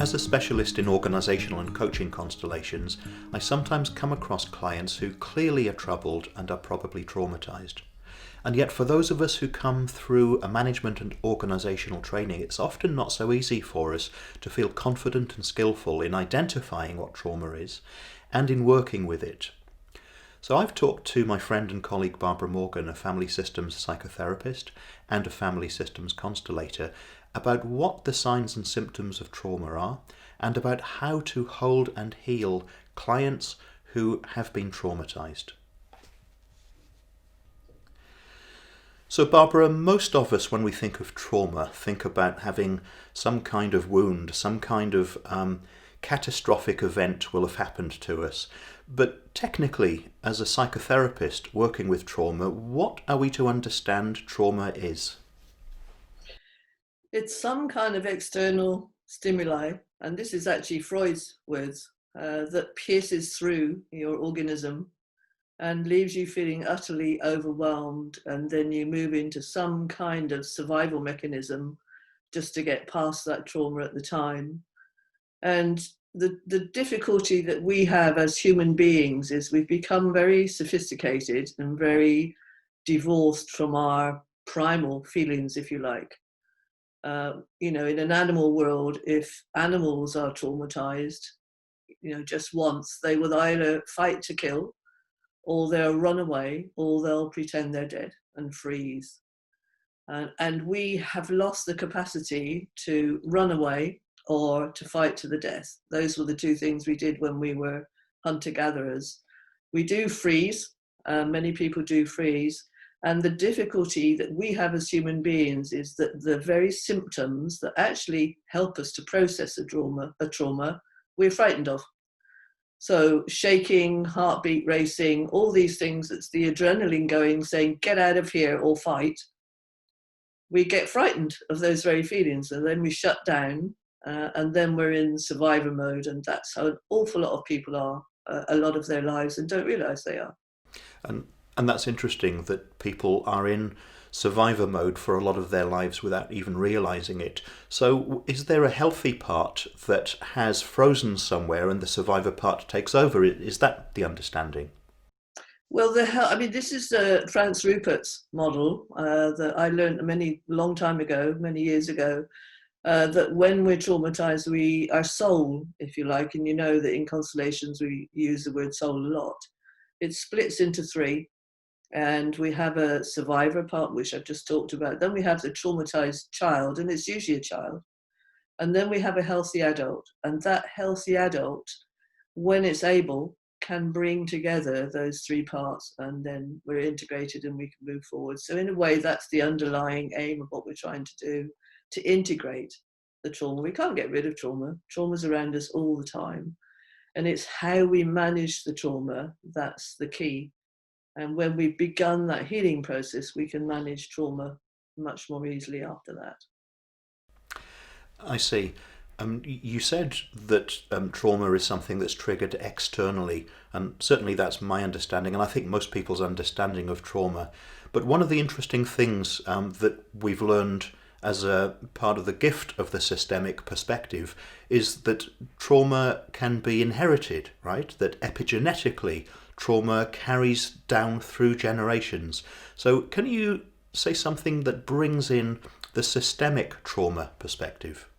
As a specialist in organisational and coaching constellations, I sometimes come across clients who clearly are troubled and are probably traumatised. And yet for those of us who come through a management and organisational training, it's often not so easy for us to feel confident and skillful in identifying what trauma is and in working with it. So I've talked to my friend and colleague Barbara Morgan, a family systems psychotherapist and a family systems constellator, about what the signs and symptoms of trauma are and about how to hold and heal clients who have been traumatised. So Barbara, most of us when we think of trauma think about having some kind of wound, some kind of catastrophic event will have happened to us. But technically, as a psychotherapist working with trauma, what are we to understand trauma is? It's some kind of external stimuli, and this is actually Freud's words, that pierces through your organism and leaves you feeling utterly overwhelmed, and then you move into some kind of survival mechanism just to get past that trauma at the time. And the difficulty that we have as human beings is we've become very sophisticated and very divorced from our primal feelings, if you like. In an animal world, if animals are traumatized, just once, they will either fight to kill, or they'll run away, or they'll pretend they're dead and freeze. And we have lost the capacity to run away or to fight to the death. Those were the two things we did when we were hunter-gatherers. We do freeze, many people do freeze, and the difficulty that we have as human beings is that the very symptoms that actually help us to process a trauma, we're frightened of. So shaking, heartbeat racing, all these things, it's the adrenaline going, saying, get out of here or fight. We get frightened of those very feelings, and then we shut down, and then we're in survivor mode, and that's how an awful lot of people are a lot of their lives and don't realise they are. And and that's interesting that people are in survivor mode for a lot of their lives without even realizing it. So is there a healthy part that has frozen somewhere and the survivor part takes over? Is that the understanding? Well, this is Franz Rupert's model that I learned long time ago, many years ago, that when we're traumatized, our soul, if you like, and you know that in constellations we use the word soul a lot, it splits into three. And we have a survivor part, which I've just talked about. Then we have the traumatized child, and it's usually a child. And then we have a healthy adult. And that healthy adult, when it's able, can bring together those three parts, and then we're integrated and we can move forward. So in a way, that's the underlying aim of what we're trying to do, to integrate the trauma. We can't get rid of trauma. Trauma's around us all the time. And it's how we manage the trauma that's the key. And when we've begun that healing process, we can manage trauma much more easily after that. I see. You said that trauma is something that's triggered externally, and certainly that's my understanding, and I think most people's understanding of trauma. But one of the interesting things that we've learned as a part of the gift of the systemic perspective is that trauma can be inherited, right? That epigenetically trauma carries down through generations. So can you say something that brings in the systemic trauma perspective?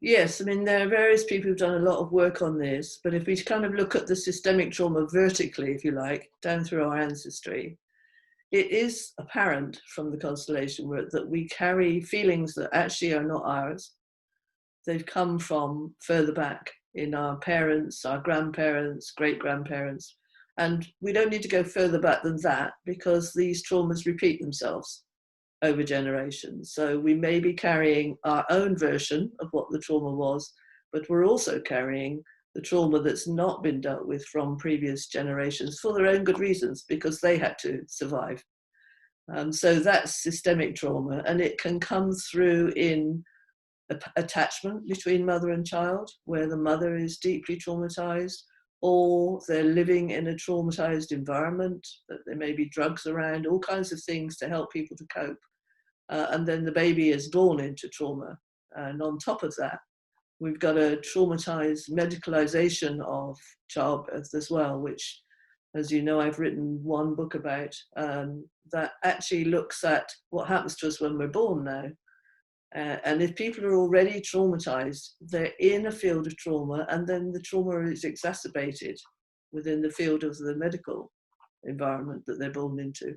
Yes, there are various people who've done a lot of work on this, but if we kind of look at the systemic trauma vertically, if you like, down through our ancestry, it is apparent from the constellation work that we carry feelings that actually are not ours. They've come from further back in our parents, our grandparents, great-grandparents, and we don't need to go further back than that because these traumas repeat themselves over generations. So we may be carrying our own version of what the trauma was, but we're also carrying the trauma that's not been dealt with from previous generations for their own good reasons, because they had to survive. So that's systemic trauma, and it can come through in attachment between mother and child, where the mother is deeply traumatized, or they're living in a traumatized environment, that there may be drugs around, all kinds of things to help people to cope. And then the baby is born into trauma. And on top of that, We've got a traumatized medicalization of childbirth as well, which, as you know, I've written one book about, that actually looks at what happens to us when we're born now. And if people are already traumatized, they're in a field of trauma, and then the trauma is exacerbated within the field of the medical environment that they're born into.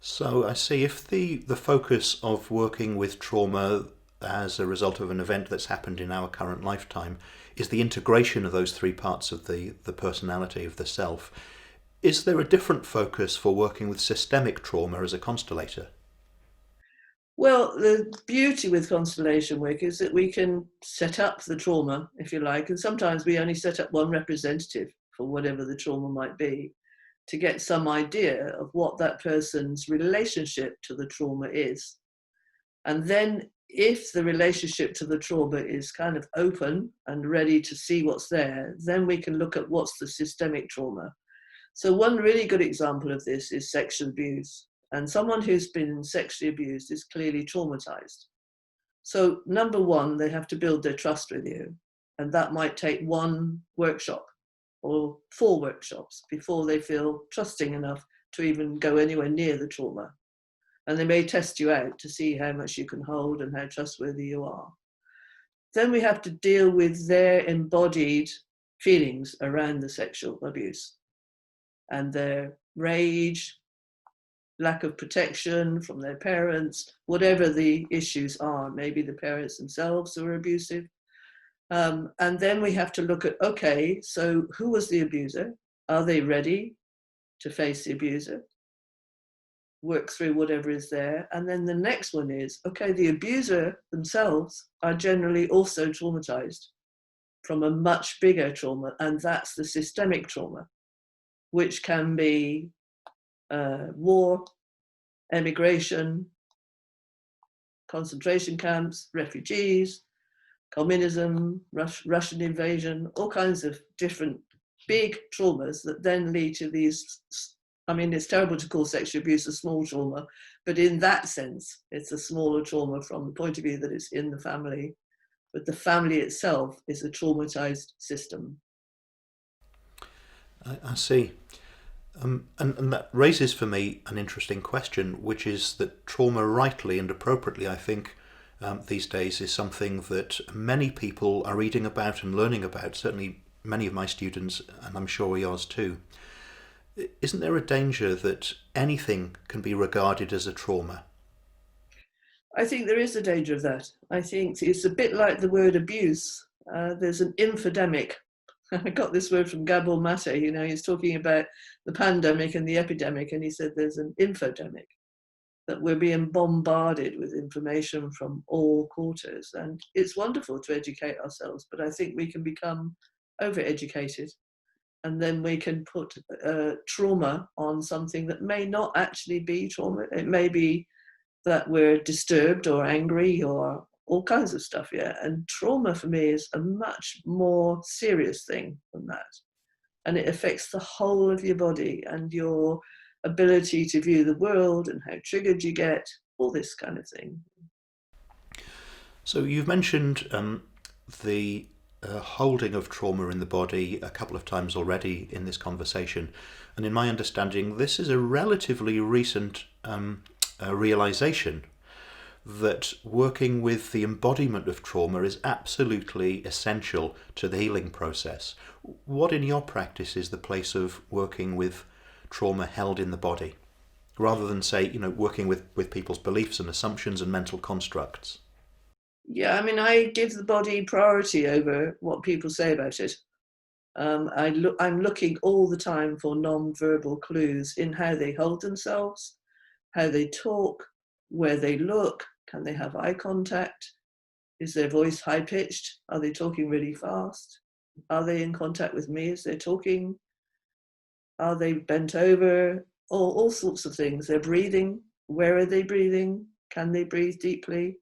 So I see if the focus of working with trauma as a result of an event that's happened in our current lifetime is the integration of those three parts of the personality of the self, is there a different focus for working with systemic trauma as a constellator? Well, the beauty with constellation work is that we can set up the trauma, if you like, and sometimes we only set up one representative for whatever the trauma might be to get some idea of what that person's relationship to the trauma is. And then if the relationship to the trauma is kind of open and ready to see what's there, then we can look at what's the systemic trauma. So one really good example of this is sexual abuse. And someone who's been sexually abused is clearly traumatized. So number one, they have to build their trust with you. And that might take one workshop or 4 workshops before they feel trusting enough to even go anywhere near the trauma. And they may test you out to see how much you can hold and how trustworthy you are. Then we have to deal with their embodied feelings around the sexual abuse and their rage, lack of protection from their parents, whatever the issues are. Maybe the parents themselves are abusive. And then we have to look at, okay, so who was the abuser? Are they ready to face the abuser? Work through whatever is there. And then the next one is, okay, the abuser themselves are generally also traumatized from a much bigger trauma, and that's the systemic trauma, which can be war, emigration, concentration camps, refugees, communism, Russian invasion, all kinds of different big traumas that then lead to these. I mean, it's terrible to call sexual abuse a small trauma, but in that sense, it's a smaller trauma from the point of view that it's in the family, but the family itself is a traumatized system. I see. And that raises for me an interesting question, which is that trauma, rightly and appropriately, I think, these days is something that many people are reading about and learning about, certainly many of my students, and I'm sure yours too. Isn't there a danger that anything can be regarded as a trauma? I think there is a danger of that. I think it's a bit like the word abuse. There's an infodemic. I got this word from Gabor Mate. You know, he's talking about the pandemic and the epidemic, and he said there's an infodemic, that we're being bombarded with information from all quarters. And it's wonderful to educate ourselves, but I think we can become overeducated, and then we can put trauma on something that may not actually be trauma. It may be that we're disturbed or angry or all kinds of stuff, yeah. And trauma for me is a much more serious thing than that. And it affects the whole of your body and your ability to view the world and how triggered you get, all this kind of thing. So you've mentioned the holding of trauma in the body a couple of times already in this conversation, and in my understanding, this is a relatively recent realization that working with the embodiment of trauma is absolutely essential to the healing process. What in your practice is the place of working with trauma held in the body, rather than say, working with people's beliefs and assumptions and mental constructs? Yeah, I mean, I give the body priority over what people say about it. I'm looking all the time for non-verbal clues in how they hold themselves, how they talk, where they look, can they have eye contact? Is their voice high pitched? Are they talking really fast? Are they in contact with me as they're talking? Are they bent over? All sorts of things. They're breathing. Where are they breathing? Can they breathe deeply?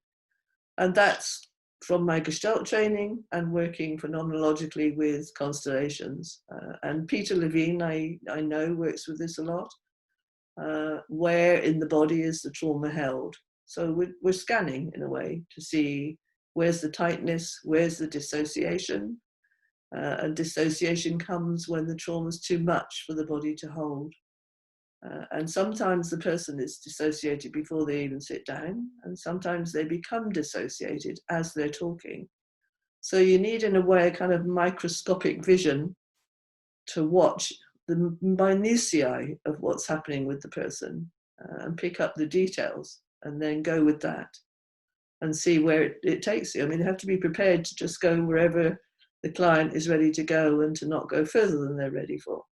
And that's from my Gestalt training and working phenomenologically with constellations. And Peter Levine, I know, works with this a lot. Where in the body is the trauma held? So we're scanning in a way to see Where's the tightness? Where's the dissociation? And dissociation comes when the trauma is too much for the body to hold. And sometimes the person is dissociated before they even sit down, and sometimes they become dissociated as they're talking. So you need, in a way, a kind of microscopic vision to watch the minutiae of what's happening with the person, and pick up the details and then go with that and see where it takes you. I mean, you have to be prepared to just go wherever the client is ready to go and to not go further than they're ready for.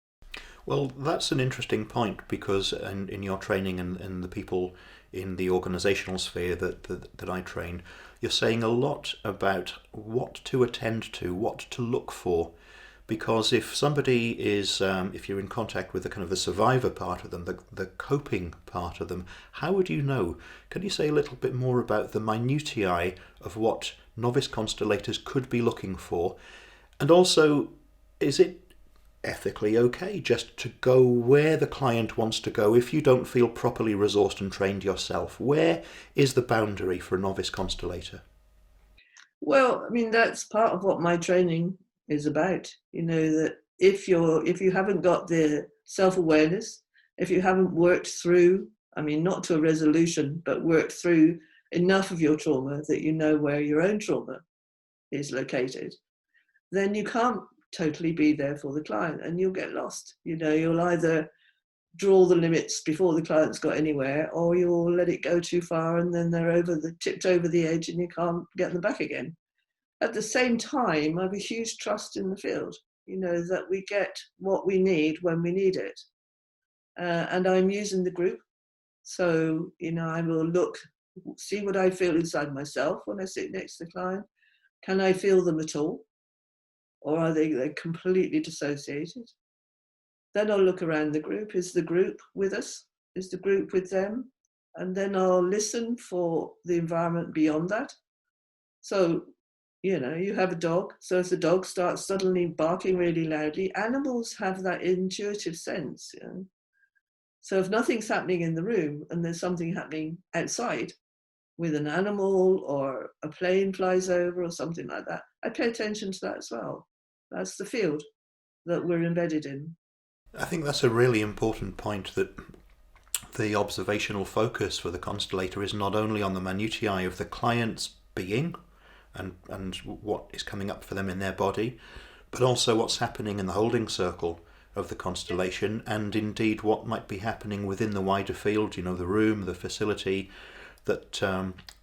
Well, that's an interesting point because in your training and the people in the organisational sphere that I train, you're saying a lot about what to attend to, what to look for. Because if somebody is, if you're in contact with the kind of the survivor part of them, the coping part of them, how would you know? Can you say a little bit more about the minutiae of what novice constellators could be looking for? And also, is it ethically okay just to go where the client wants to go if you don't feel properly resourced and trained yourself? Where is the boundary for a novice constellator? Well, I mean, that's part of what my training is about. You know, that if you haven't got the self-awareness, if you haven't worked through, I mean, not to a resolution, but worked through enough of your trauma that you know where your own trauma is located, then you can't totally be there for the client and you'll get lost. You know, you'll either draw the limits before the client's got anywhere, or you'll let it go too far and then they're tipped over the edge and you can't get them back again. At the same time, I have a huge trust in the field, you know, that we get what we need when we need it. And I'm using the group. So, you know, I will see what I feel inside myself when I sit next to the client. Can I feel them at all? Or are they completely dissociated? Then I'll look around the group. Is the group with us? Is the group with them? And then I'll listen for the environment beyond that. So, you know, you have a dog. So if the dog starts suddenly barking really loudly, animals have that intuitive sense. You know? So if nothing's happening in the room and there's something happening outside with an animal or a plane flies over or something like that, I pay attention to that as well. That's the field that we're embedded in. I think that's a really important point, that the observational focus for the constellator is not only on the minutiae of the client's being and what is coming up for them in their body, but also what's happening in the holding circle of the constellation, and indeed what might be happening within the wider field, you know, the room, the facility that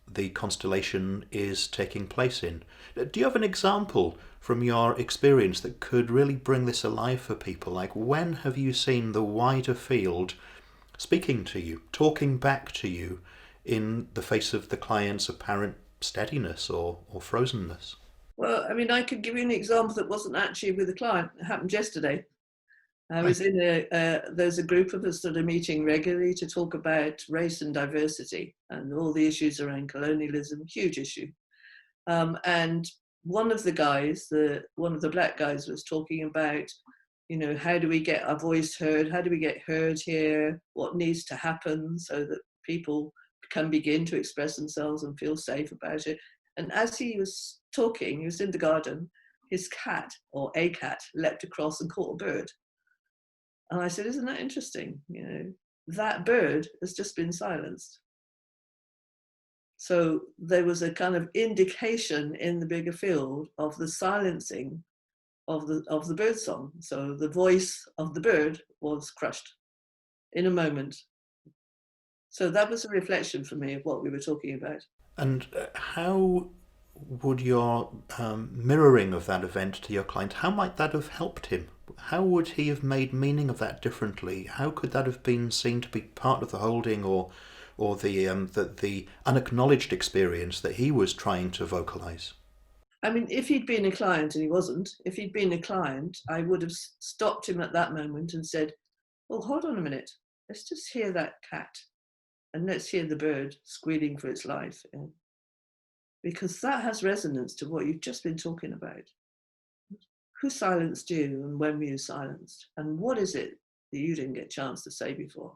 the constellation is taking place in. Do you have an example from your experience that could really bring this alive for people? Like, when have you seen the wider field speaking to you, talking back to you in the face of the client's apparent steadiness or frozenness? Well, I mean, I could give you an example that wasn't actually with a client. It happened yesterday. I Right. was there's a group of us that are meeting regularly to talk about race and diversity and all the issues around colonialism, huge issue. And one of the guys, one of the black guys, was talking about, you know, how do we get our voice heard? How do we get heard here? What needs to happen so that people can begin to express themselves and feel safe about it? And as he was talking, he was in the garden, his cat, or a cat, leapt across and caught a bird. And I said, isn't that interesting? You know, that bird has just been silenced. So there was a kind of indication in the bigger field of the silencing of the bird song. So the voice of the bird was crushed in a moment. So that was a reflection for me of what we were talking about. And how would your mirroring of that event to your client, how might that have helped him? How would he have made meaning of that differently? How could that have been seen to be part of the holding or the unacknowledged experience that he was trying to vocalize? I mean, if he'd been a client, and he wasn't, if he'd been a client, I would have stopped him at that moment and said, well, hold on a minute. Let's just hear that cat and let's hear the bird squealing for its life. Yeah? Because that has resonance to what you've just been talking about. Who silenced you and when were you silenced? And what is it that you didn't get a chance to say before?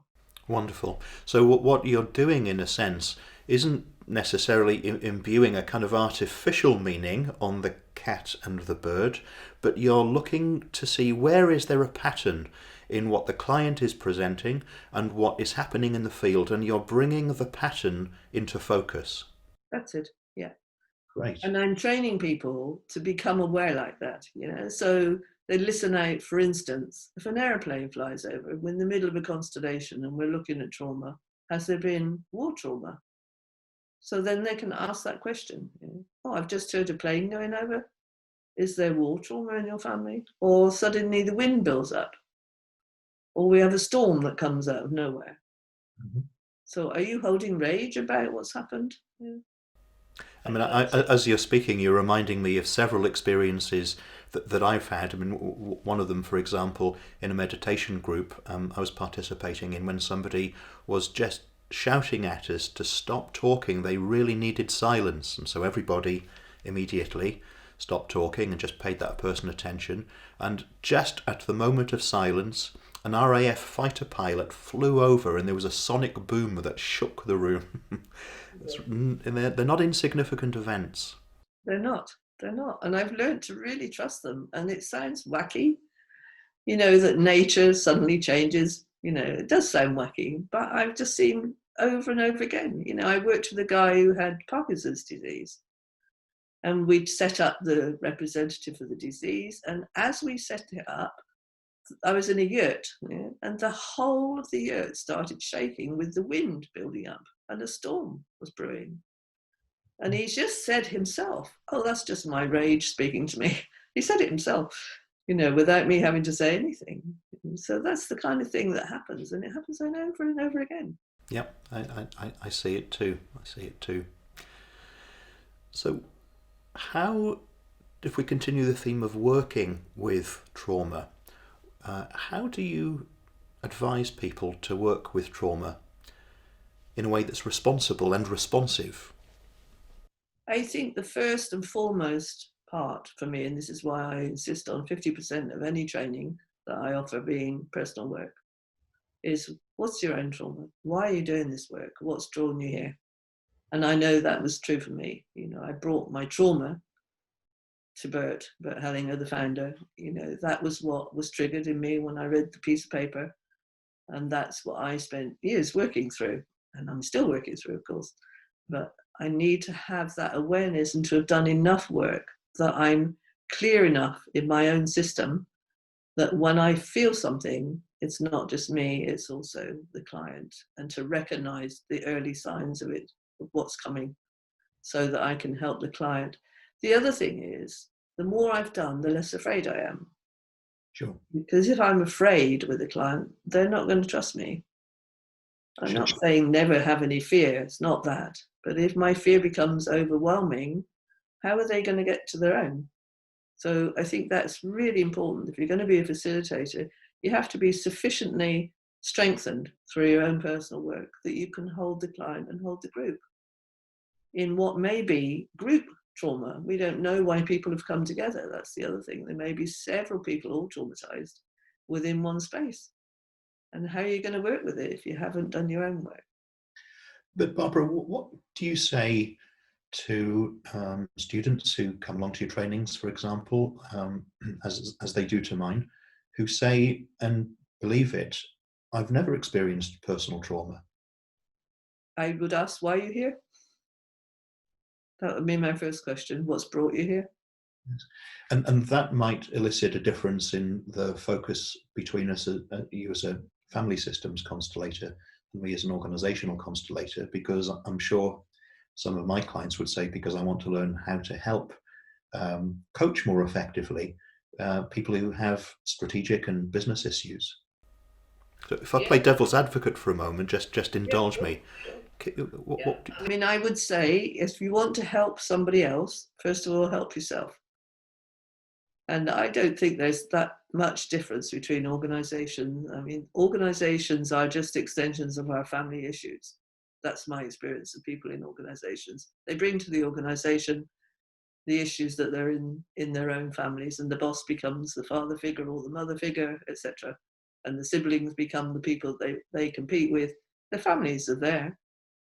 Wonderful. So what you're doing, in a sense, isn't necessarily imbuing a kind of artificial meaning on the cat and the bird, but you're looking to see where is there a pattern in what the client is presenting and what is happening in the field, and you're bringing the pattern into focus. That's it. Yeah. Great. And I'm training people to become aware like that, you know. So they listen out, for instance, if an airplane flies over, we're in the middle of a constellation and we're looking at trauma, has there been war trauma? So then they can ask that question. You know, oh, I've just heard a plane going over. Is there war trauma in your family? Or suddenly the wind builds up, or we have a storm that comes out of nowhere. Mhm. So are you holding rage about what's happened? Yeah. I mean, as you're speaking, you're reminding me of several experiences that I've had. I mean, one of them, for example, in a meditation group I was participating in, when somebody was just shouting at us to stop talking. They really needed silence, and so everybody immediately stopped talking and just paid that person attention. And just at the moment of silence, an RAF fighter pilot flew over, and there was a sonic boom that shook the room. They're not insignificant events. They're not. They're not. And I've learned to really trust them. And it sounds wacky, you know, that nature suddenly changes. You know, it does sound wacky, but I've just seen over and over again. You know, I worked with a guy who had Parkinson's disease, and we'd set up the representative of the disease. And as we set it up, I was in a yurt, yeah, and the whole of the yurt started shaking with the wind building up, and a storm was brewing. And he just said himself, oh, that's just my rage speaking to me. He said it himself, you know, without me having to say anything. So that's the kind of thing that happens, and it happens over and over again. Yep, I see it too. I see it too. So, how, if we continue the theme of working with trauma, how do you advise people to work with trauma in a way that's responsible and responsive? I think the first and foremost part for me, and this is why I insist on 50% of any training that I offer being personal work, is what's your own trauma? Why are you doing this work? What's drawn you here? And I know that was true for me. You know, I brought my trauma to Bert Hellinger, the founder. You know, that was what was triggered in me when I read the piece of paper. And that's what I spent years working through. And I'm still working through, of course. But I need to have that awareness and to have done enough work that I'm clear enough in my own system that when I feel something, it's not just me, it's also the client, and to recognize the early signs of it, of what's coming, so that I can help the client. The other thing is, the more I've done, the less afraid I am. Sure. Because if I'm afraid with a client, they're not going to trust me. I'm Sure. not saying never have any fear, it's not that. But if my fear becomes overwhelming, how are they going to get to their own? So I think that's really important. If you're going to be a facilitator, you have to be sufficiently strengthened through your own personal work that you can hold the client and hold the group in what may be group trauma. We don't know why people have come together. That's the other thing. There may be several people all traumatized within one space. And how are you going to work with it if you haven't done your own work? But Barbara, what do you say to students who come along to your trainings, for example, as they do to mine, who say and believe it, I've never experienced personal trauma. I would ask, why are you here? That would be my first question. What's brought you here? Yes. And that might elicit a difference in the focus between us, you as a family systems constellator and me as an organizational constellator, because I'm sure some of my clients would say, because I want to learn how to help coach more effectively people who have strategic and business issues. So if I play Yeah, devil's advocate for a moment, just yeah, indulge sure, me. sure. What, Yeah. what, I mean, I would say if you want to help somebody else, first of all, help yourself. And I don't think there's that much difference between organizations. I mean, organizations are just extensions of our family issues. That's my experience of people in organizations. They bring to the organization the issues that they're in their own families, and the boss becomes the father figure or the mother figure, etc. and the siblings become the people they compete with. The families are there.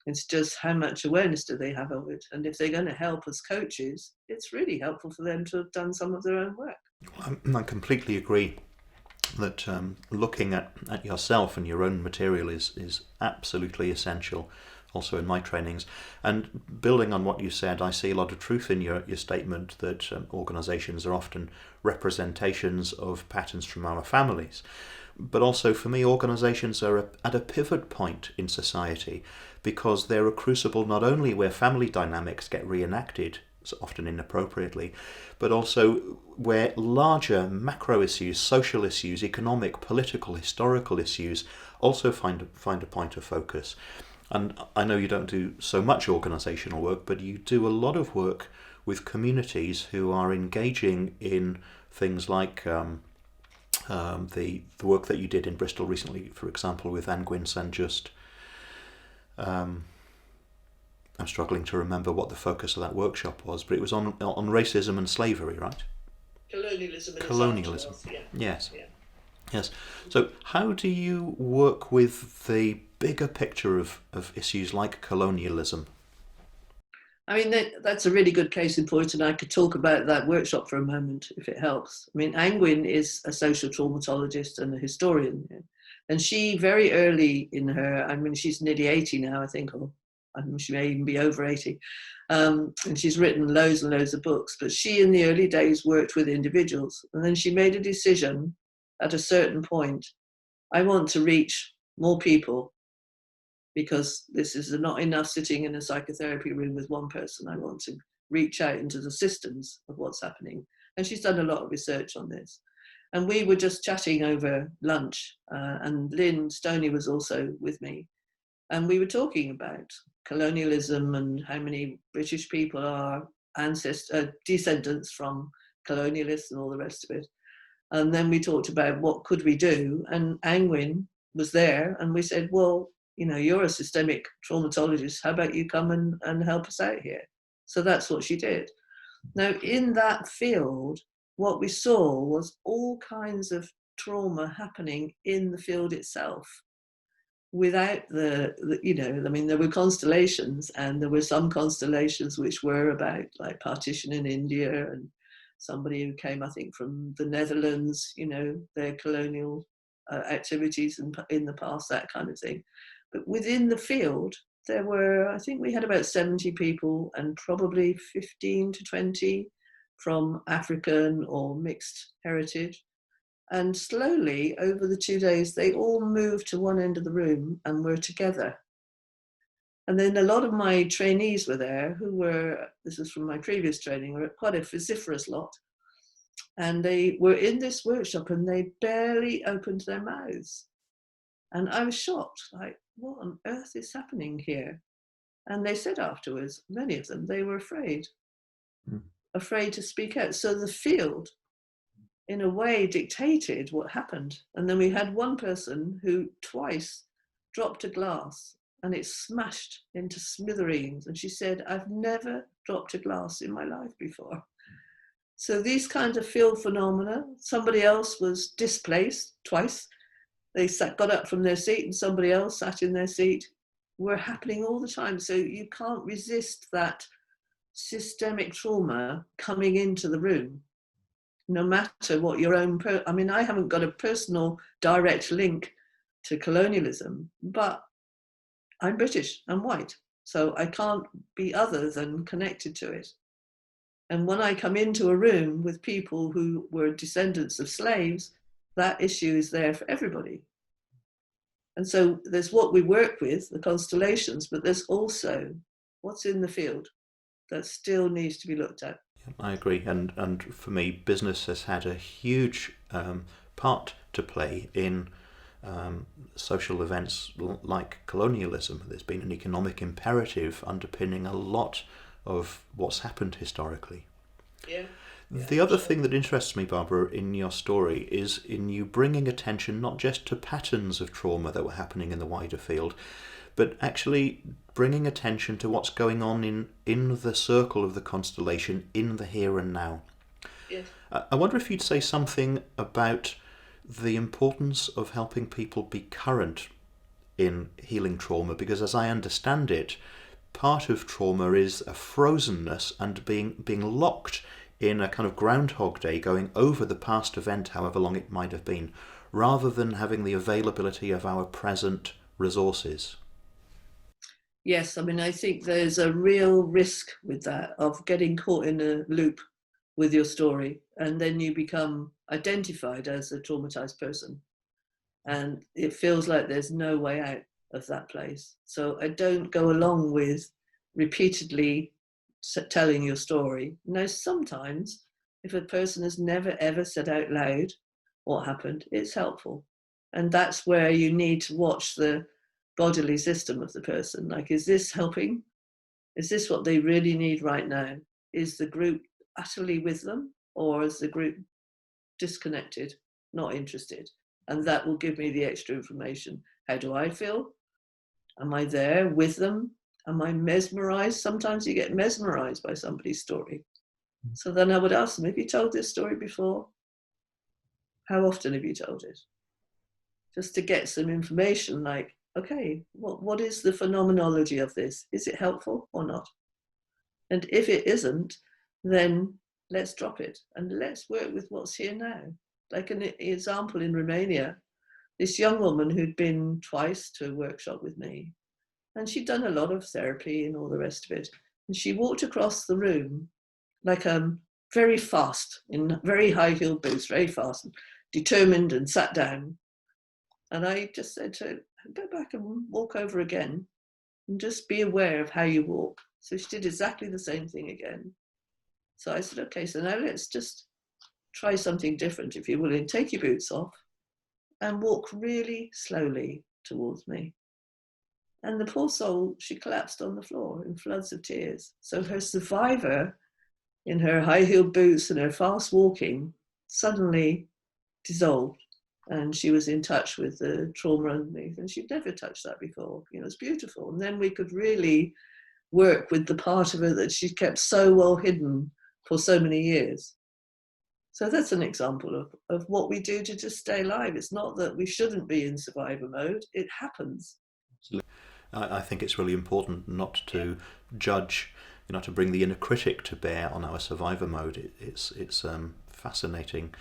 It's just how much awareness do they have of it? And if they're going to help as coaches, it's really helpful for them to have done some of their own work. I completely agree that looking at yourself and your own material is absolutely essential, also in my trainings. And building on what you said, I see a lot of truth in your statement that organisations are often representations of patterns from our families. But also for me, organisations are at a pivot point in society, because they're a crucible not only where family dynamics get reenacted, so often inappropriately, but also where larger macro issues, social issues, economic, political, historical issues also find a point of focus. And I know you don't do so much organisational work, but you do a lot of work with communities who are engaging in things like the work that you did in Bristol recently, for example, with Angwin Sanjust. I'm struggling to remember what the focus of that workshop was, but it was on racism and slavery, right? Colonialism. Colonialism. Yeah. Yes. Yeah. Yes. So how do you work with the bigger picture of issues like colonialism? I mean, that's a really good case in point, and I could talk about that workshop for a moment if it helps. I mean, Angwin is a social traumatologist and a historian, and she very early in her, I mean, she's nearly 80 now, I think, or I mean, she may even be over 80, and she's written loads and loads of books, but she in the early days worked with individuals, and then she made a decision at a certain point, I want to reach more people, because this is not enough sitting in a psychotherapy room with one person. I want to reach out into the systems of what's happening. And she's done a lot of research on this. And we were just chatting over lunch, and Lynn Stoney was also with me. And we were talking about colonialism and how many British people are descendants from colonialists and all the rest of it. And then we talked about what could we do. And Angwin was there, and we said, well, you know, you're a systemic traumatologist. How about you come and help us out here? So that's what she did. Now, in that field, what we saw was all kinds of trauma happening in the field itself without you know, I mean, there were constellations, and there were some constellations which were about like partition in India, and somebody who came, I think, from the Netherlands, you know, their colonial activities in the past, that kind of thing. But within the field, there were, I think we had about 70 people, and probably 15 to 20 from African or mixed heritage. And slowly, over the 2 days, they all moved to one end of the room and were together. And then a lot of my trainees were there, who were, this is from my previous training, were quite a vociferous lot. And they were in this workshop and they barely opened their mouths. And I was shocked, like, what on earth is happening here? And they said afterwards, many of them, they were afraid to speak out. So the field, in a way, dictated what happened. And then we had one person who twice dropped a glass and it smashed into smithereens. And she said, I've never dropped a glass in my life before. So these kinds of field phenomena, somebody else was displaced twice. They got up from their seat and somebody else sat in their seat, were happening all the time. So you can't resist that systemic trauma coming into the room, no matter what your own, I mean, I haven't got a personal direct link to colonialism, but I'm British, I'm white, so I can't be other than connected to it. And when I come into a room with people who were descendants of slaves, that issue is there for everybody. And so there's what we work with, the constellations, but there's also what's in the field that still needs to be looked at. I agree, and for me, business has had a huge part to play in social events like colonialism. There's been an economic imperative underpinning a lot of what's happened historically. Yeah. The other thing that interests me, Barbara, in your story is in you bringing attention not just to patterns of trauma that were happening in the wider field, but actually bringing attention to what's going on in the circle of the constellation, in the here and now. Yes. I wonder if you'd say something about the importance of helping people be current in healing trauma, because as I understand it, part of trauma is a frozenness and being locked in a kind of Groundhog Day, going over the past event, however long it might have been, rather than having the availability of our present resources. Yes, I mean, I think there's a real risk with that, of getting caught in a loop with your story, and then you become identified as a traumatized person, and it feels like there's no way out of that place. So I don't go along with repeatedly telling your story. Now, sometimes if a person has never ever said out loud what happened, it's helpful. And that's where you need to watch the bodily system of the person. Like, is this helping? Is this what they really need right now? Is the group utterly with them, or is the group disconnected, not interested? And that will give me the extra information. How do I feel? Am I there with them? Am I mesmerized? Sometimes you get mesmerized by somebody's story. So then I would ask them, have you told this story before? How often have you told it? Just to get some information, like, okay, what is the phenomenology of this? Is it helpful or not? And if it isn't, then let's drop it and let's work with what's here now. Like an example in Romania, this young woman who'd been twice to a workshop with me, and she'd done a lot of therapy and all the rest of it. And she walked across the room like very fast, in very high-heeled boots, very fast, and determined, and sat down. And I just said to her, go back and walk over again and just be aware of how you walk. So she did exactly the same thing again. So I said, okay, so now let's just try something different. If you're willing, take your boots off and walk really slowly towards me. And the poor soul, she collapsed on the floor in floods of tears. So her survivor, in her high-heeled boots and her fast walking, suddenly dissolved. And she was in touch with the trauma underneath, and she'd never touched that before. You know, it's beautiful. And then we could really work with the part of her that she kept so well hidden for so many years. So that's an example of what we do to just stay alive. It's not that we shouldn't be in survivor mode, it happens. I think it's really important not to judge, to bring the inner critic to bear on our survivor mode. It's fascinating.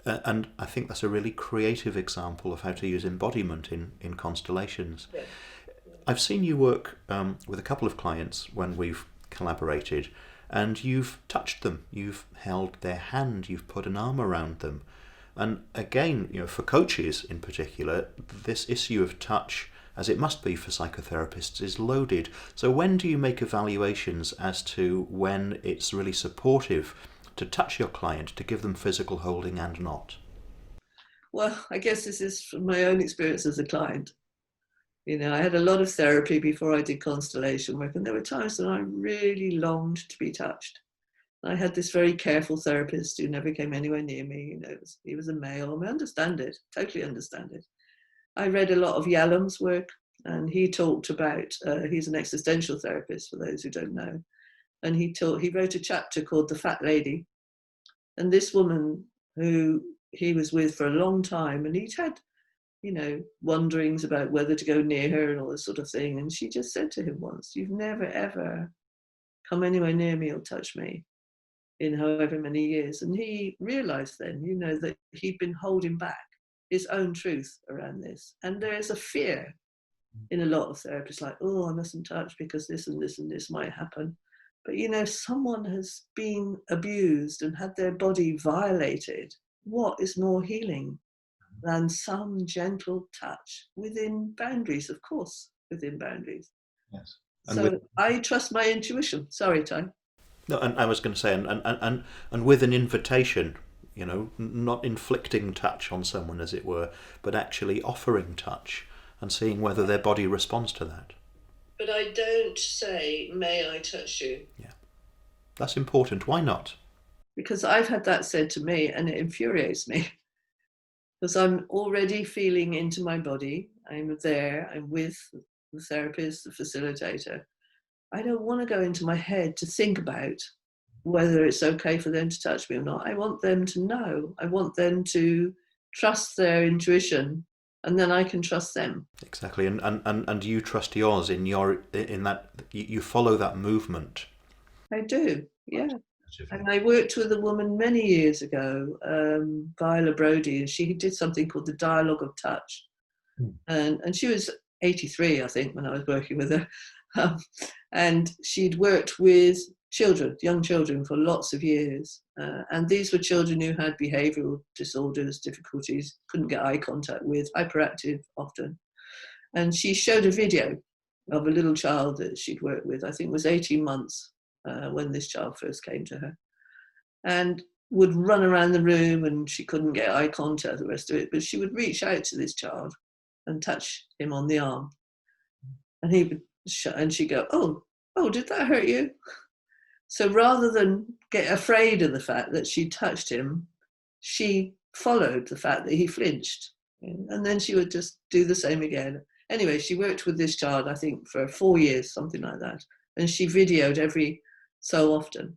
And I think that's a really creative example of how to use embodiment in constellations. Yeah. I've seen you work with a couple of clients when we've collaborated, and you've touched them, you've held their hand, you've put an arm around them. And again, for coaches in particular, this issue of touch, as it must be for psychotherapists, is loaded. So when do you make evaluations as to when it's really supportive to touch your client, to give them physical holding and not? Well, I guess this is from my own experience as a client. I had a lot of therapy before I did constellation work, and there were times when I really longed to be touched. I had this very careful therapist who never came anywhere near me. He was a male. I understand it, totally understand it. I read a lot of Yalom's work, and he talked about, he's an existential therapist for those who don't know. And he wrote a chapter called The Fat Lady. And this woman who he was with for a long time, and he'd had, wonderings about whether to go near her and all this sort of thing. And she just said to him once, you've never, ever come anywhere near me or touch me in however many years. And he realized then, that he'd been holding back his own truth around this. And there is a fear in a lot of therapists, like, oh, I mustn't touch because this and this and this might happen. But someone has been abused and had their body violated. What is more healing than some gentle touch within boundaries, of course, within boundaries. Yes. So I trust my intuition. Sorry, Ty. No, and I was going to say, and with an invitation, not inflicting touch on someone, as it were, but actually offering touch and seeing whether their body responds to that. But I don't say, may I touch you? Yeah. That's important. Why not? Because I've had that said to me, and it infuriates me. Because I'm already feeling into my body. I'm there. I'm with the therapist, the facilitator. I don't want to go into my head to think about whether it's okay for them to touch me or not. I want them to know. I want them to trust their intuition, and then I can trust them. Exactly, and you trust yours in that you follow that movement. I do, yeah. Positively. And I worked with a woman many years ago, Viola Brody, and she did something called the Dialogue of Touch. Hmm. And she was 83, I think, when I was working with her. Um, and she'd worked with children, young children, for lots of years. And these were children who had behavioural disorders, difficulties, couldn't get eye contact with, hyperactive often. And she showed a video of a little child that she'd worked with, I think it was 18 months when this child first came to her, and would run around the room, and she couldn't get eye contact, the rest of it, but she would reach out to this child and touch him on the arm. And he would, and she'd go, oh, did that hurt you? So rather than get afraid of the fact that she touched him, she followed the fact that he flinched. And then she would just do the same again. Anyway, she worked with this child, I think, for 4 years, something like that. And she videoed every so often.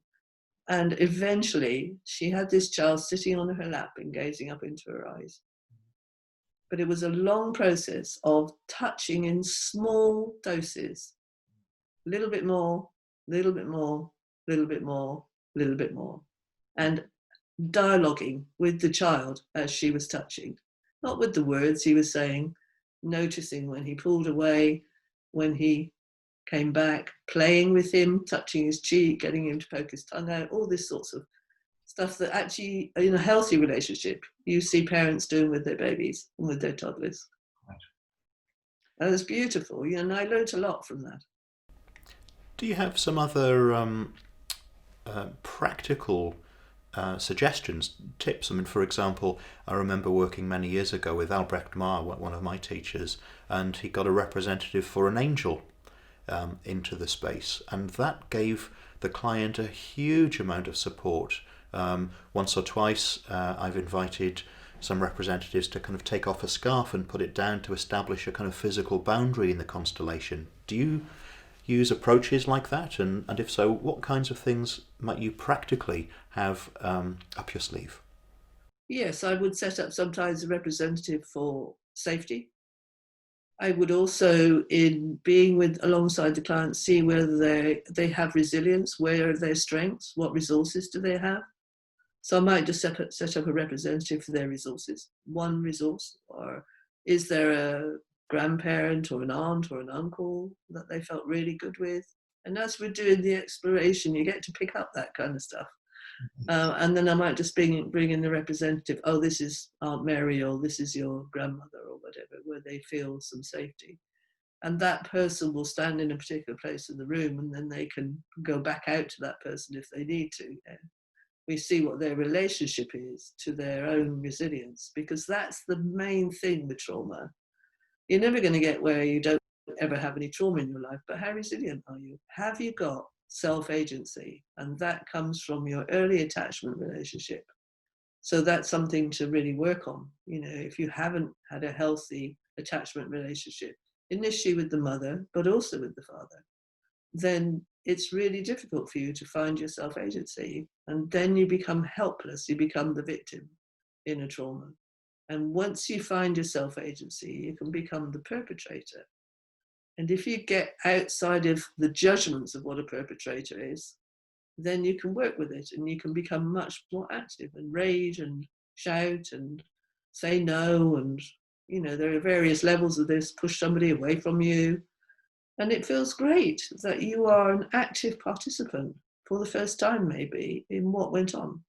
And eventually, she had this child sitting on her lap and gazing up into her eyes. But it was a long process of touching in small doses, a little bit more, a little bit more, a little bit more, a little bit more, and dialoguing with the child as she was touching, not with the words he was saying, noticing when he pulled away, when he came back, playing with him, touching his cheek, getting him to poke his tongue out, all this sorts of stuff that actually, in a healthy relationship, you see parents doing with their babies and with their toddlers. Right. And it's beautiful, and I learned a lot from that. Do you have some other practical suggestions, tips? I mean, for example, I remember working many years ago with Albrecht Marr, one of my teachers, and he got a representative for an angel into the space, and that gave the client a huge amount of support. Once or twice, I've invited some representatives to kind of take off a scarf and put it down to establish a kind of physical boundary in the constellation. Do you use approaches like that? And if so, what kinds of things might you practically have up your sleeve? Yes, I would set up sometimes a representative for safety. I would also, in being with alongside the client, see whether they have resilience, where are their strengths, what resources do they have. So I might just set up a representative for their resources, one resource, or is there a grandparent or an aunt or an uncle that they felt really good with? And as we're doing the exploration, you get to pick up that kind of stuff. And then I might just bring in the representative. Oh, this is Aunt Mary, or this is your grandmother, or whatever, where they feel some safety. And that person will stand in a particular place in the room, and then they can go back out to that person if they need to. Yeah. We see what their relationship is to their own resilience, because that's the main thing with trauma. You're never going to get where you don't ever have any trauma in your life, but how resilient are you? Have you got self-agency? And that comes from your early attachment relationship. So that's something to really work on. If you haven't had a healthy attachment relationship, initially with the mother, but also with the father, then it's really difficult for you to find your self-agency. And then you become helpless, you become the victim in a trauma. And once you find your self-agency, you can become the perpetrator. And if you get outside of the judgments of what a perpetrator is, then you can work with it, and you can become much more active and rage and shout and say no. And, there are various levels of this, push somebody away from you. And it feels great that you are an active participant for the first time, maybe, in what went on.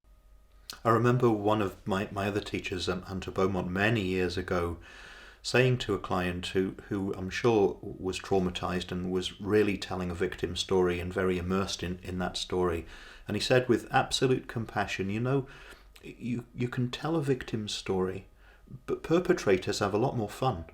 I remember one of my other teachers, Hunter Beaumont, many years ago, saying to a client who I'm sure was traumatized and was really telling a victim story and very immersed in that story. And he said with absolute compassion, you can tell a victim's story, but perpetrators have a lot more fun.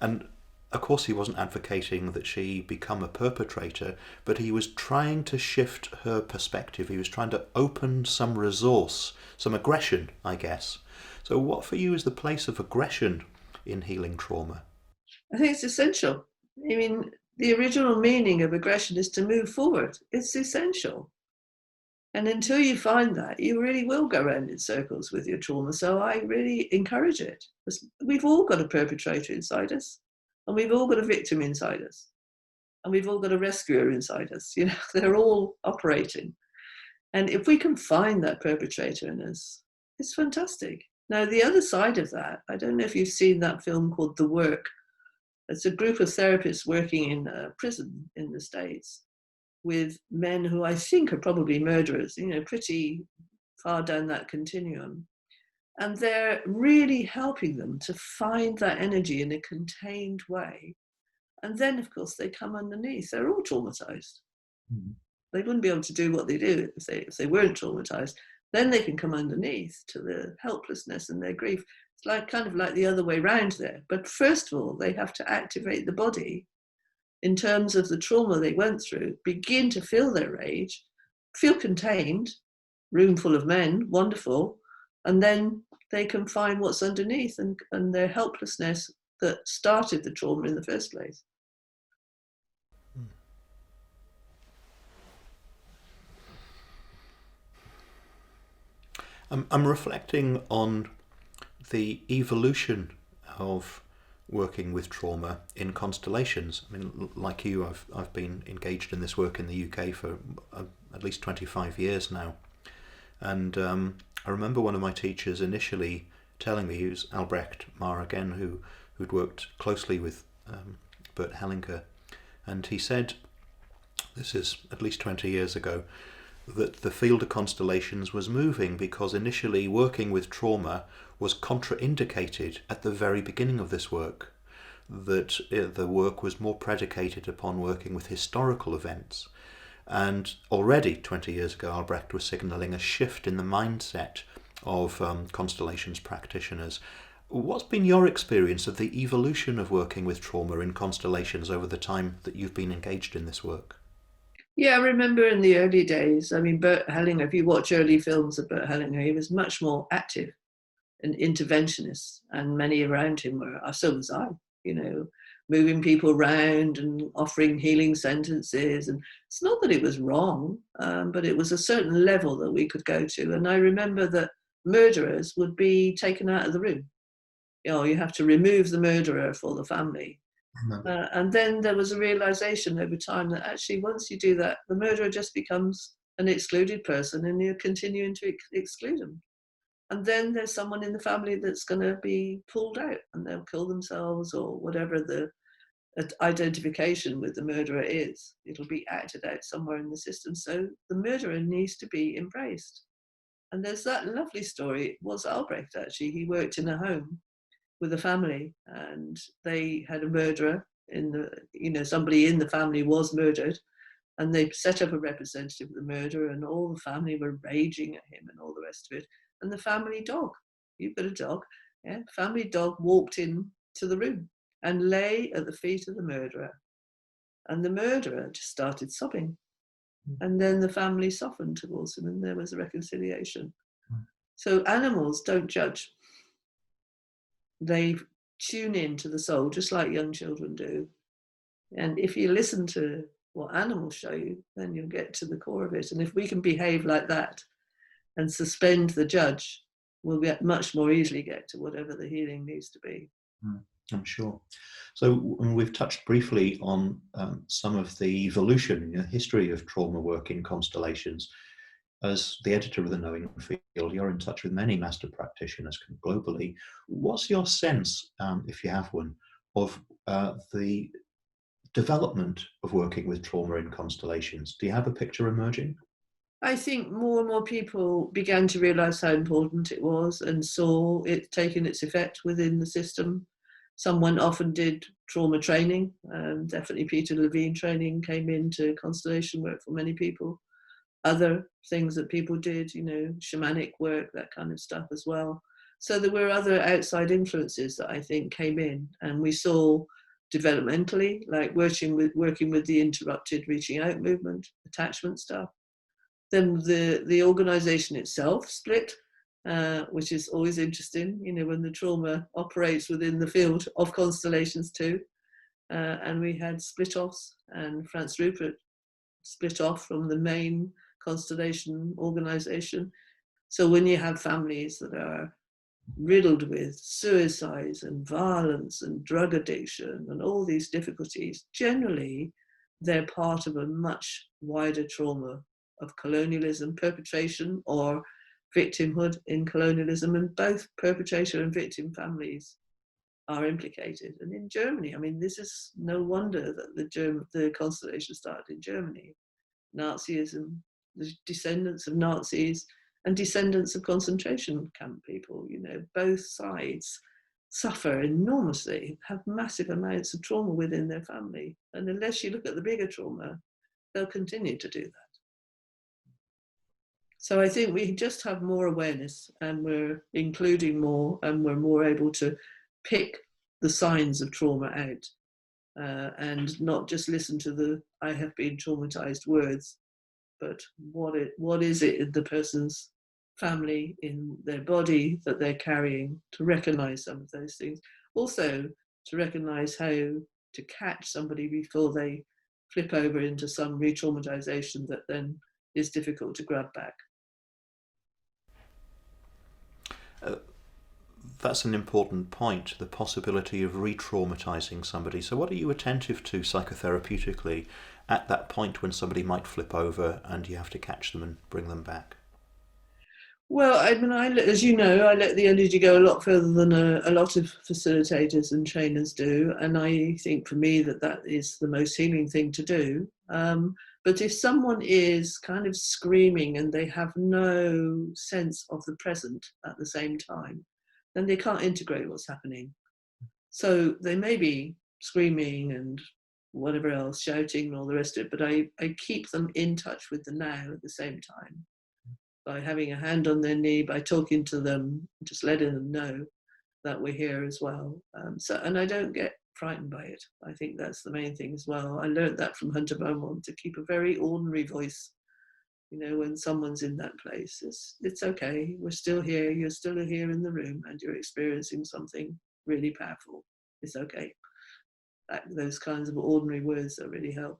And of course, he wasn't advocating that she become a perpetrator, but he was trying to shift her perspective. He was trying to open some resource, some aggression, I guess. So, what for you is the place of aggression in healing trauma? I think it's essential. I mean, the original meaning of aggression is to move forward. It's essential. And until you find that, you really will go around in circles with your trauma. So I really encourage it. We've all got a perpetrator inside us, and we've all got a victim inside us, and we've all got a rescuer inside us. You know, they're all operating. And if we can find that perpetrator in us, it's fantastic. Now, the other side of that, I don't know if you've seen that film called The Work. It's a group of therapists working in a prison in the States with men who I think are probably murderers, you know, pretty far down that continuum. And they're really helping them to find that energy in a contained way. And then, of course, they come underneath. They're all traumatized. Mm-hmm. They wouldn't be able to do what they do if they weren't traumatized. Then they can come underneath to the helplessness and their grief. It's like kind of like the other way around there. But first of all, they have to activate the body in terms of the trauma they went through, begin to feel their rage, feel contained, room full of men, wonderful, and then they can find what's underneath and their helplessness that started the trauma in the first place. I'm reflecting on the evolution of working with trauma in Constellations. I mean, like you, I've been engaged in this work in the UK for at least 25 years now. And I remember one of my teachers initially telling me, he was Albrecht Marr again, who'd worked closely with Bert Hellinger, and he said, this is at least 20 years ago, that the field of constellations was moving because initially working with trauma was contraindicated at the very beginning of this work, that the work was more predicated upon working with historical events. And already 20 years ago, Albrecht was signalling a shift in the mindset of constellations practitioners. What's been your experience of the evolution of working with trauma in constellations over the time that you've been engaged in this work? Yeah, I remember in the early days, I mean, Bert Hellinger, if you watch early films of Bert Hellinger, he was much more active and interventionist, and many around him were, so was I, you know, moving people around and offering healing sentences. And it's not that it was wrong, but it was a certain level that we could go to. And I remember that murderers would be taken out of the room. You know, you have to remove the murderer for the family. And then there was a realization over time that actually once you do that, the murderer just becomes an excluded person and you're continuing to exclude them. And then there's someone in the family that's going to be pulled out and they'll kill themselves or whatever the identification with the murderer is. It'll be acted out somewhere in the system. So the murderer needs to be embraced. And there's that lovely story. It was Albrecht, actually. He worked in a home with a family and they had a murderer in the, you know, somebody in the family was murdered, and they set up a representative of the murderer and all the family were raging at him and all the rest of it. And the family dog, you've got a dog, yeah, family dog walked in to the room and lay at the feet of the murderer. And the murderer just started sobbing. And then the family softened towards him and there was a reconciliation. So animals don't judge. They tune in to the soul, just like young children do. And if you listen to what animals show you, then you'll get to the core of it. And if we can behave like that and suspend the judge, we'll much more easily get to whatever the healing needs to be. I'm sure. So we've touched briefly on some of the evolution, you know, history of trauma work in constellations. As the editor of the Knowing Field, you're in touch with many master practitioners globally. What's your sense, if you have one, of the development of working with trauma in constellations? Do you have a picture emerging? I think more and more people began to realise how important it was and saw it taking its effect within the system. Someone often did trauma training, definitely Peter Levine training came into constellation work for many people. Other things that people did, you know, shamanic work, that kind of stuff as well. So there were other outside influences that I think came in, and we saw developmentally, like working with the interrupted reaching out movement, attachment stuff. Then the organization itself split, which is always interesting, you know, when the trauma operates within the field of constellations too. And we had split offs, and Franz Rupert split off from the main Constellation organization. So when you have families that are riddled with suicides and violence and drug addiction and all these difficulties, generally they're part of a much wider trauma of colonialism, perpetration or victimhood in colonialism, and both perpetrator and victim families are implicated. And in Germany, I mean, this is no wonder that the Constellation started in Germany. Nazism, the descendants of Nazis and descendants of concentration camp people, you know, both sides suffer enormously, have massive amounts of trauma within their family. And unless you look at the bigger trauma, they'll continue to do that. So I think we just have more awareness, and we're including more, and we're more able to pick the signs of trauma out, and not just listen to the "I have been traumatized" words, but what is it in the person's family, in their body that they're carrying, to recognize some of those things. Also, to recognize how to catch somebody before they flip over into some re-traumatization that then is difficult to grab back. That's an important point, the possibility of re-traumatizing somebody. So what are you attentive to psychotherapeutically at that point when somebody might flip over and you have to catch them and bring them back? Well, I mean, as you know, I let the energy go a lot further than a lot of facilitators and trainers do. And I think for me that is the most healing thing to do. But if someone is kind of screaming and they have no sense of the present at the same time, then they can't integrate what's happening. So they may be screaming and whatever else, shouting and all the rest of it, but I keep them in touch with the now at the same time, by having a hand on their knee, by talking to them, just letting them know that we're here as well. And I don't get frightened by it. I think that's the main thing as well. I learned that from Hunter Beaumont, to keep a very ordinary voice. You know, when someone's in that place, it's okay. We're still here. You're still here in the room, and you're experiencing something really powerful. It's okay. Those kinds of ordinary words that really help.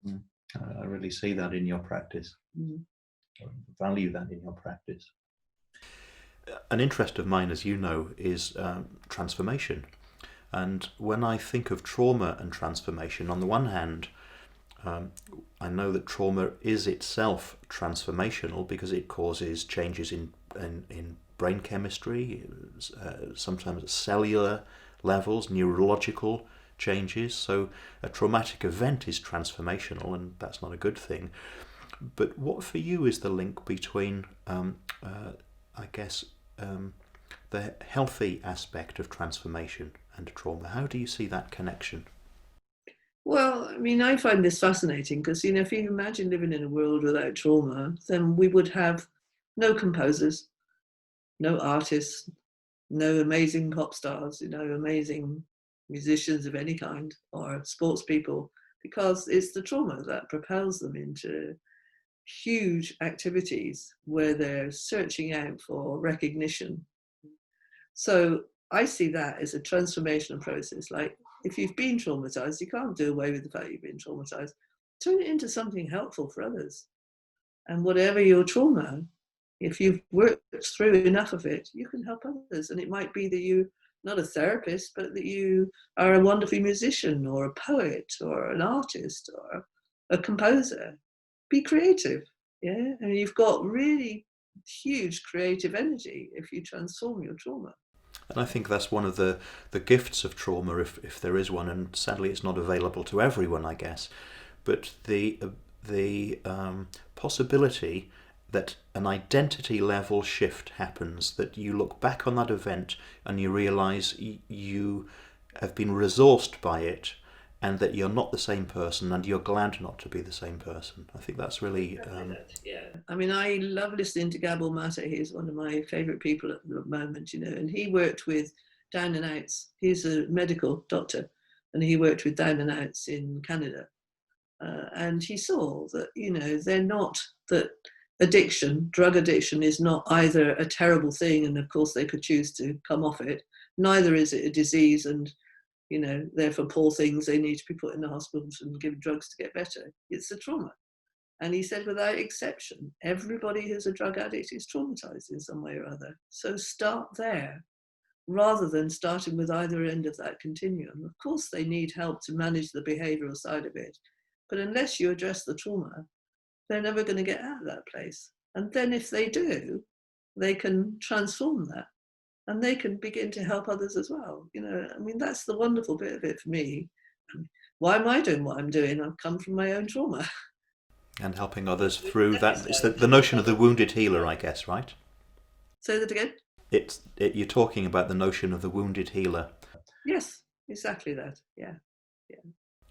I really see that in your practice. Value that in your practice. An interest of mine, as you know, is transformation. And when I think of trauma and transformation, on the one hand, I know that trauma is itself transformational because it causes changes in brain chemistry, sometimes at cellular levels, neurological changes. So a traumatic event is transformational, and that's not a good thing. But what for you is the link between, the healthy aspect of transformation and trauma? How do you see that connection? Well, I mean, I find this fascinating because, you know, if you imagine living in a world without trauma, then we would have no composers, no artists, no amazing pop stars, you know, amazing musicians of any kind, or sports people, because it's the trauma that propels them into huge activities where they're searching out for recognition. So I see that as a transformational process. Like, if you've been traumatized, you can't do away with the fact you've been traumatized. Turn it into something helpful for others. And whatever your trauma, if you've worked through enough of it, you can help others. And it might be that you're not a therapist, but that you are a wonderful musician or a poet or an artist or a composer. Be creative. Yeah. And you've got really huge creative energy if you transform your trauma. And I think that's one of the gifts of trauma, if there is one, and sadly it's not available to everyone, I guess. But the possibility that an identity level shift happens, that you look back on that event and you realise you have been resourced by it, and that you're not the same person, and you're glad not to be the same person. I think that's really... Yeah. I mean, I love listening to Gabor Mate. He's one of my favourite people at the moment, you know, and he worked with down and outs. He's a medical doctor, and he worked with down and outs in Canada. And he saw that, you know, they're not, that drug addiction is not either a terrible thing, and of course they could choose to come off it, neither is it a disease, and you know, therefore poor things, they need to be put in the hospitals and given drugs to get better. It's the trauma. And he said, without exception, everybody who's a drug addict is traumatized in some way or other. So start there rather than starting with either end of that continuum. Of course, they need help to manage the behavioral side of it. But unless you address the trauma, they're never going to get out of that place. And then if they do, they can transform that and they can begin to help others as well. You know, I mean, that's the wonderful bit of it for me. Why am I doing what I'm doing? I've come from my own trauma. And helping others through that. It's the notion of the wounded healer, I guess, right? Say that again? You're talking about the notion of the wounded healer. Yes, exactly that. Yeah.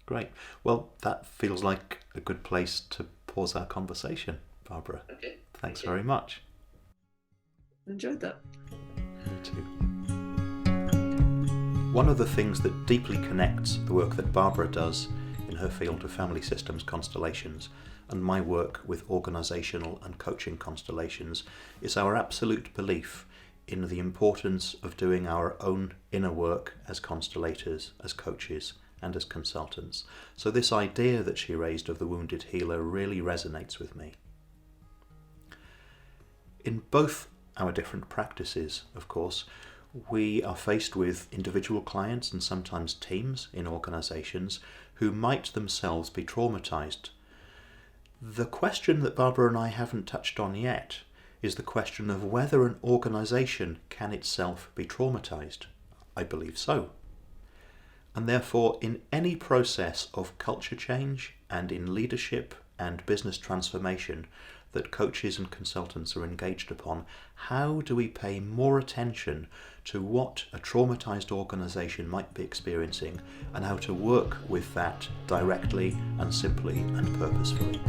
Great. Well, that feels like a good place to pause our conversation, Barbara. Okay. Thanks very much. Enjoyed that. Me too. One of the things that deeply connects the work that Barbara does in her field of family systems constellations and my work with organisational and coaching constellations is our absolute belief in the importance of doing our own inner work as constellators, as coaches, and as consultants. So this idea that she raised of the wounded healer really resonates with me. In both our different practices, of course, we are faced with individual clients and sometimes teams in organisations who might themselves be traumatised. The question that Barbara and I haven't touched on yet is the question of whether an organisation can itself be traumatised. I believe so. And therefore, in any process of culture change and in leadership and business transformation that coaches and consultants are engaged upon, how do we pay more attention to what a traumatised organisation might be experiencing and how to work with that directly and simply and purposefully?